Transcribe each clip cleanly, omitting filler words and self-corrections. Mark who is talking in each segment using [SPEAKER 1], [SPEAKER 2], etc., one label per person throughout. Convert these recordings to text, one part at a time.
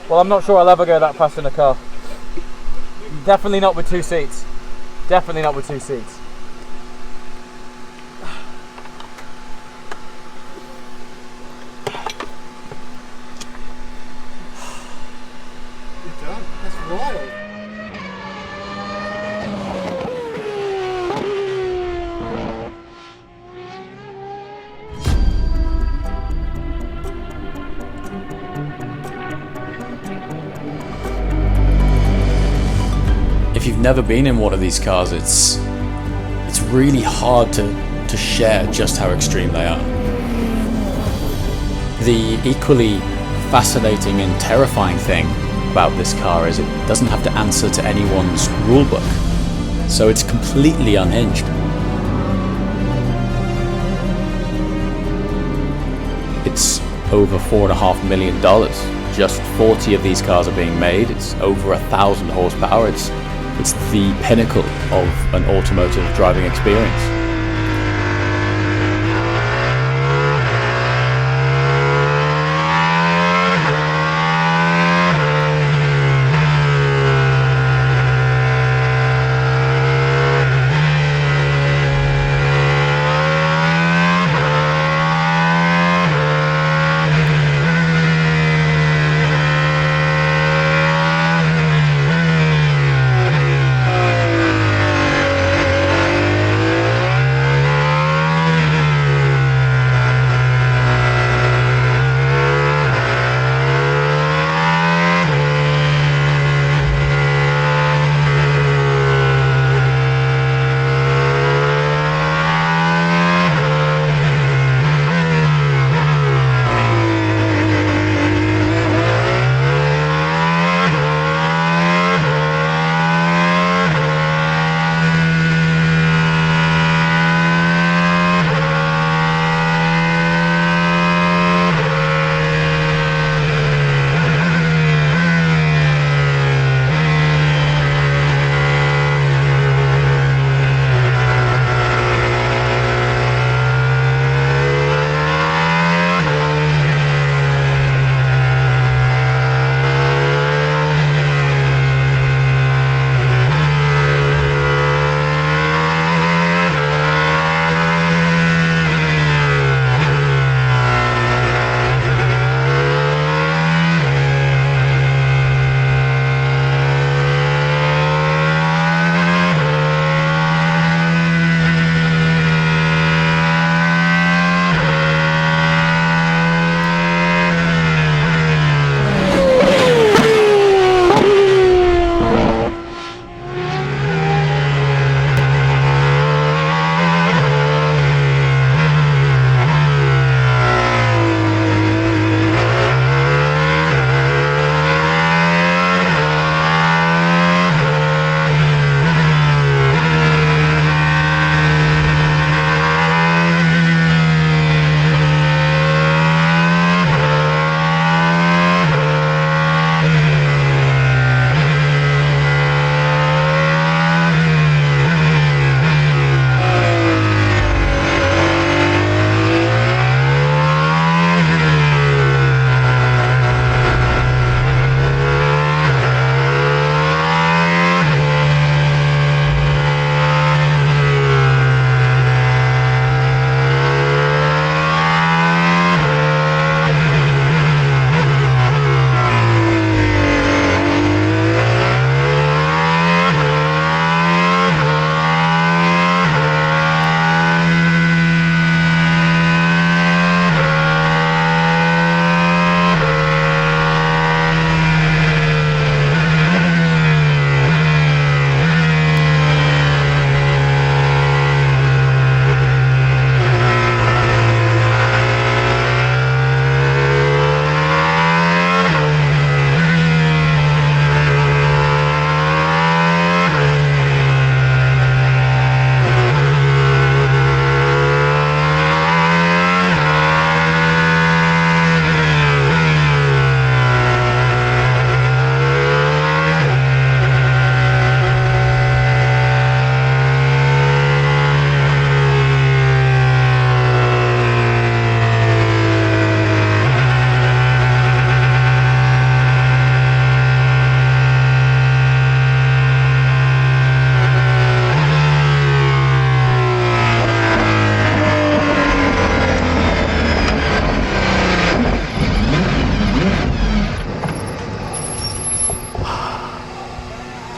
[SPEAKER 1] Well, I'm not sure I'll ever go that fast in a car. Definitely not with 2 seats. Definitely not with 2 seats.
[SPEAKER 2] You're done. That's wild.
[SPEAKER 3] If you've never been in one of these cars, it's really hard to share just how extreme they are. The equally fascinating and terrifying thing about this car is it doesn't have to answer to anyone's rulebook, so it's completely unhinged. It's over $4.5 million. Just 40 of these cars are being made. It's over 1,000 horsepower. It's the pinnacle of an automotive driving experience.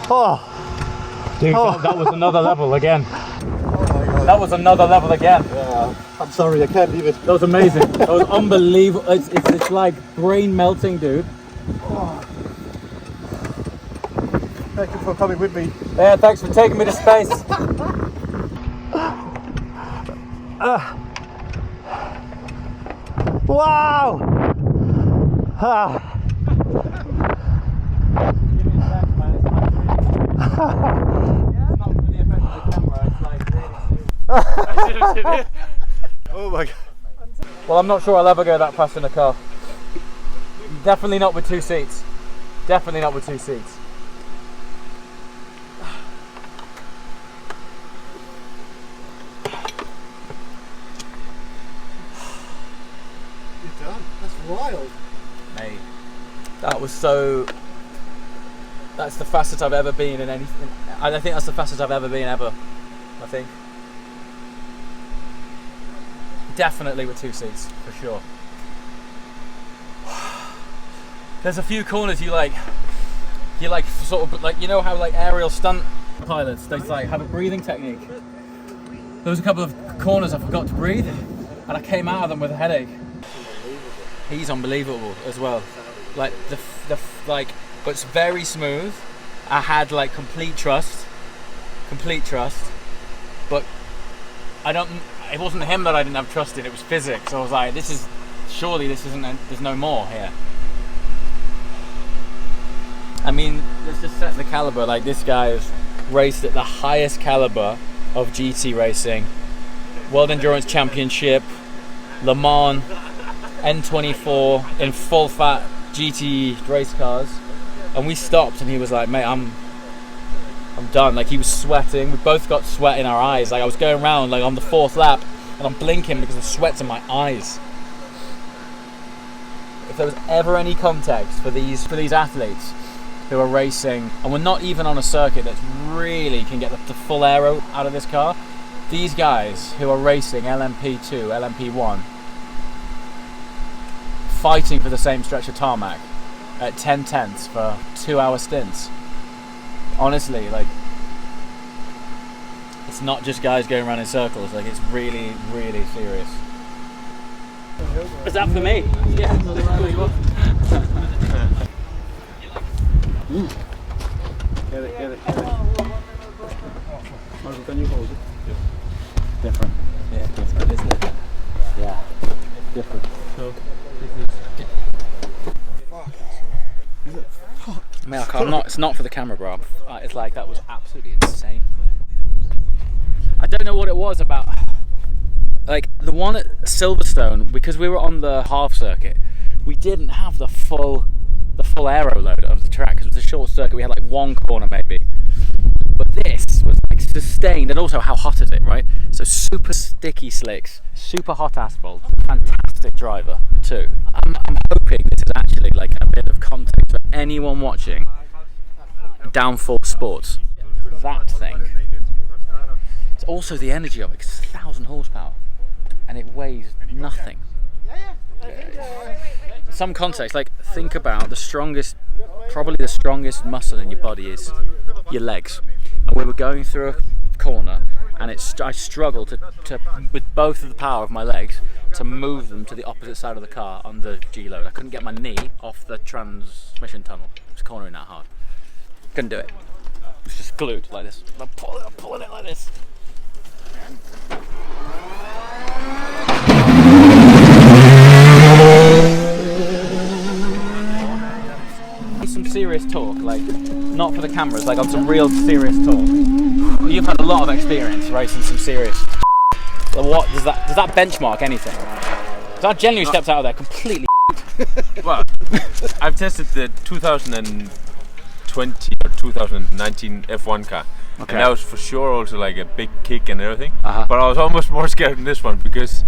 [SPEAKER 2] Oh,
[SPEAKER 1] Dude, that was another level again. That was another level again.
[SPEAKER 2] yeah. I'm sorry, I can't leave it.
[SPEAKER 1] That was amazing. That was unbelievable. It's like brain melting, dude.
[SPEAKER 2] Thank you for coming with me.
[SPEAKER 1] Yeah, thanks for taking me to space.
[SPEAKER 2] Wow! Ah. Oh my god.
[SPEAKER 1] Well, I'm not sure I'll ever go that fast in a car. Definitely not with 2 seats. Definitely not with 2 seats.
[SPEAKER 2] You're done. That's wild.
[SPEAKER 1] Mate, that was so... That's the fastest I've ever been in anything. I think that's the fastest I've ever been ever. I think. Definitely with 2 seats, for sure. There's a few corners you like sort of like, you know how like aerial stunt pilots, they like have a breathing technique. There was a couple of corners I forgot to breathe, and I came out of them with a headache. He's unbelievable as well. Like but it's very smooth. I had like complete trust, but it wasn't him that I didn't have trust in, it was physics. I was like, surely this isn't, there's no more here. I mean, let's just set the caliber. Like, this guy has raced at the highest caliber of GT racing. World Endurance Championship, Le Mans, N24 in full fat GT race cars. And we stopped and he was like, mate, I'm done. Like, he was sweating. We both got sweat in our eyes. Like, I was going around like on the 4th lap and I'm blinking because the sweat's in my eyes. If there was ever any context for these athletes who are racing, and we're not even on a circuit that really can get the full aero out of this car, these guys who are racing LMP2, LMP1, fighting for the same stretch of tarmac at 10 tenths for 2-hour stints. Honestly, like, it's not just guys going around in circles, like, it's really, really serious. Is that for me? Yeah.
[SPEAKER 2] Get it. Michael, can you hold it?
[SPEAKER 1] Different. Yeah, different, isn't it? Yeah, different.
[SPEAKER 2] So,
[SPEAKER 1] Man, it's not for the camera, bro. It's like, that was absolutely insane. I don't know what it was about. Like, the one at Silverstone, because we were on the half circuit, we didn't have the full aero load of the track, because it was a short circuit. We had like one corner maybe. But this was like sustained, and also how hot is it, right? So super sticky slicks, super hot asphalt, fantastic driver too. I'm hoping this is actually like a bit of context for anyone watching downforce sports. That thing. It's also the energy of it, 'cause it's 1,000 horsepower and it weighs nothing. Some context, like, think about probably the strongest muscle in your body is your legs. And we were going through a corner and I struggled to with both of the power of my legs to move them to the opposite side of the car on the G-load. I couldn't get my knee off the transmission tunnel. It was cornering that hard. Couldn't do it. It was just glued like this. I'm pulling it like this. Some serious talk, like, not for the cameras, like on some real serious talk. You've had a lot of experience racing some serious. So what does that benchmark anything? Because I genuinely stepped out of there completely.
[SPEAKER 4] Well, I've tested the 2020 or 2019 F1 car, and that was for sure also like a big kick and everything. But I was almost more scared than this one, because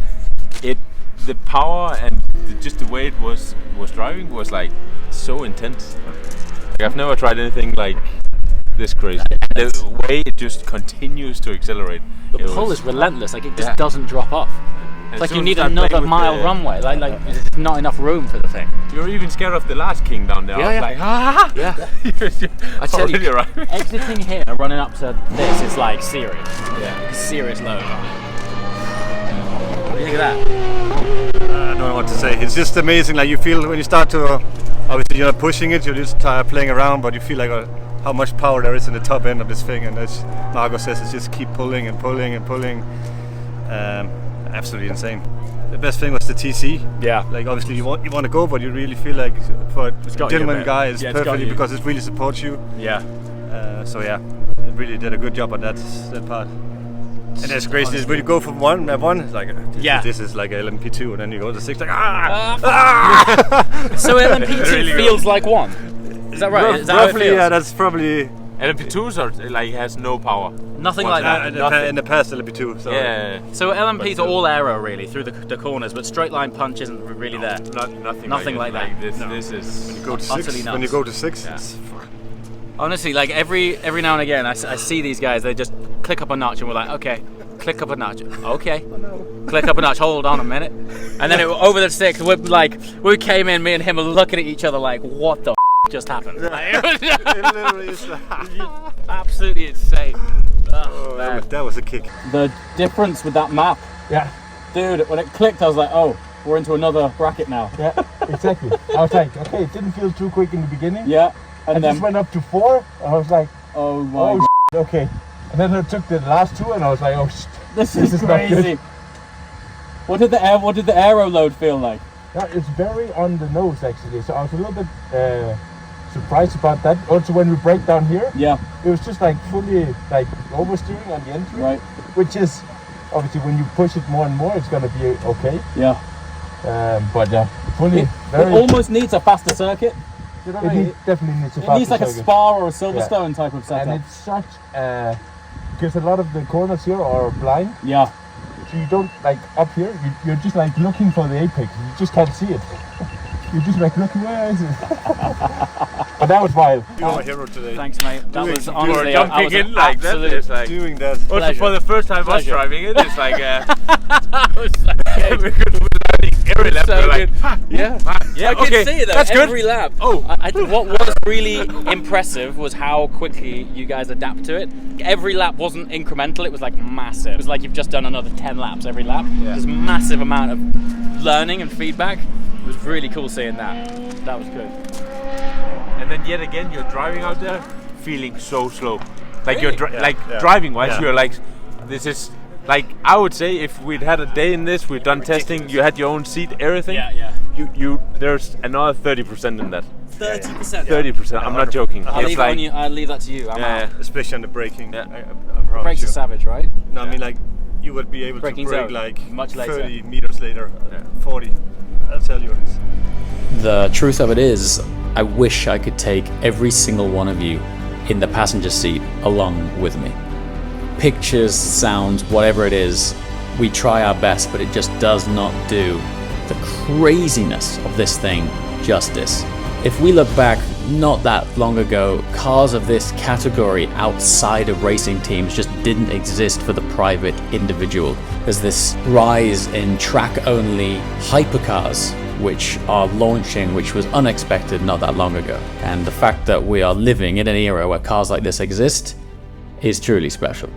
[SPEAKER 4] the power and just the way it was driving was like so intense. Like, I've never tried anything like this crazy. The way it just continues to accelerate.
[SPEAKER 1] The pull is relentless, like it just doesn't drop off. It's like you need another mile runway. Like there's not enough room for the thing.
[SPEAKER 4] You're even scared of the last king down there. I was like, ah!
[SPEAKER 1] Yeah. I tell you,
[SPEAKER 4] right.
[SPEAKER 1] exiting here, running up to this is like serious. Yeah. Serious load. What do you think of that?
[SPEAKER 2] I don't know what to say. It's just amazing. Like you feel when you start to, obviously you're not pushing it, you're just playing around, but you feel like how much power there is in the top end of this thing, and as Margot says, it's just keep pulling and pulling and pulling. Absolutely insane. The best thing was the TC.
[SPEAKER 1] Yeah.
[SPEAKER 2] Like obviously you want to go, but you really feel like for a gentleman guy, it's perfectly because it really supports you.
[SPEAKER 1] Yeah.
[SPEAKER 2] So yeah, it really did a good job on that part. And that's crazy. When you go from lap one, it's like this is like LMP2, and then you go to 6, like
[SPEAKER 1] So LMP2 feels like 1. Is that right? Is that
[SPEAKER 2] roughly, yeah. That's probably.
[SPEAKER 4] LMP2s are like has no power.
[SPEAKER 1] Nothing like that.
[SPEAKER 2] In the past LMP2. So
[SPEAKER 4] yeah.
[SPEAKER 1] So LMPs are all aero really through the corners, but straight line punch isn't really there.
[SPEAKER 4] Nothing like that. This is
[SPEAKER 2] when you go to 6. When you go to 6, it's
[SPEAKER 1] honestly, like every now and again, I see these guys. They just click up a notch, and we're like, okay, click up a notch, okay, click up a notch. Hold on a minute, and then over the 6, we came in. Me and him were looking at each other like, what the just happened?
[SPEAKER 2] it literally is
[SPEAKER 1] absolutely insane.
[SPEAKER 2] That was a kick.
[SPEAKER 1] The difference with that map, dude. When it clicked, I was like, oh, we're into another bracket now.
[SPEAKER 5] Yeah, exactly. I was like, okay, it didn't feel too quick in the beginning.
[SPEAKER 1] Yeah.
[SPEAKER 5] And then went up to 4, and I was like,
[SPEAKER 1] oh my
[SPEAKER 5] God. Okay. And then I took the last 2, and I was like, oh
[SPEAKER 1] this is crazy. What did the aero load feel like?
[SPEAKER 5] Yeah, it's very on the nose actually. So I was a little bit surprised about that. Also, when we break down here, it was just like fully like oversteering on the entry,
[SPEAKER 1] right?
[SPEAKER 5] Which is obviously when you push it more and more, it's gonna be okay.
[SPEAKER 1] Yeah.
[SPEAKER 5] But yeah, fully.
[SPEAKER 1] It almost needs a faster circuit.
[SPEAKER 5] You know, it definitely needs a faster
[SPEAKER 1] It needs like
[SPEAKER 5] circuit.
[SPEAKER 1] A Spa or a Silverstone type of setup.
[SPEAKER 5] And it's such because a lot of the corners here are blind.
[SPEAKER 1] Yeah.
[SPEAKER 5] So you don't like up here. You're just like looking for the apex. You just can't see it. You're just like looking, where is it? But that was wild.
[SPEAKER 2] You're my hero today.
[SPEAKER 1] Thanks, mate. That was honestly
[SPEAKER 4] jumping in like that. It's like
[SPEAKER 2] doing that.
[SPEAKER 4] Also for the first time us driving it, it's like
[SPEAKER 1] that was so
[SPEAKER 4] we could every lap.
[SPEAKER 1] So
[SPEAKER 4] like,
[SPEAKER 1] yeah. I could see it though.
[SPEAKER 4] That's
[SPEAKER 1] every
[SPEAKER 4] good.
[SPEAKER 1] lap.
[SPEAKER 4] Oh,
[SPEAKER 1] what was really impressive was how quickly you guys adapt to it. Every lap wasn't incremental; it was like massive. It was like you've just done another 10 laps every lap.
[SPEAKER 4] Yeah.
[SPEAKER 1] There's massive amount of learning and feedback. It was really cool seeing that. That was good.
[SPEAKER 4] And then yet again, you're driving out there, feeling so slow. Like
[SPEAKER 1] really?
[SPEAKER 4] you're driving wise, you're like, this is. Like I would say, if we'd had a day in this, we'd done testing, you had your own seat, everything.
[SPEAKER 1] Yeah.
[SPEAKER 4] You there's another 30% in that.
[SPEAKER 1] 30%.
[SPEAKER 4] 30%. I'm not joking.
[SPEAKER 1] I'll leave that to you. I'm out.
[SPEAKER 2] Especially on the braking.
[SPEAKER 4] Yeah.
[SPEAKER 2] I promise
[SPEAKER 1] Brakes
[SPEAKER 2] you.
[SPEAKER 1] are savage, right?
[SPEAKER 2] No, I mean like you would be able
[SPEAKER 1] Braking
[SPEAKER 2] to brake
[SPEAKER 1] zone,
[SPEAKER 2] like
[SPEAKER 1] much later.
[SPEAKER 2] 30 meters later, 40. I'll tell you.
[SPEAKER 3] The truth of it is, I wish I could take every single one of you in the passenger seat along with me. Pictures, sounds, whatever it is, we try our best, but it just does not do the craziness of this thing justice. If we look back not that long ago, cars of this category outside of racing teams just didn't exist for the private individual. There's this rise in track-only hypercars which are launching, which was unexpected not that long ago. And the fact that we are living in an era where cars like this exist is truly special.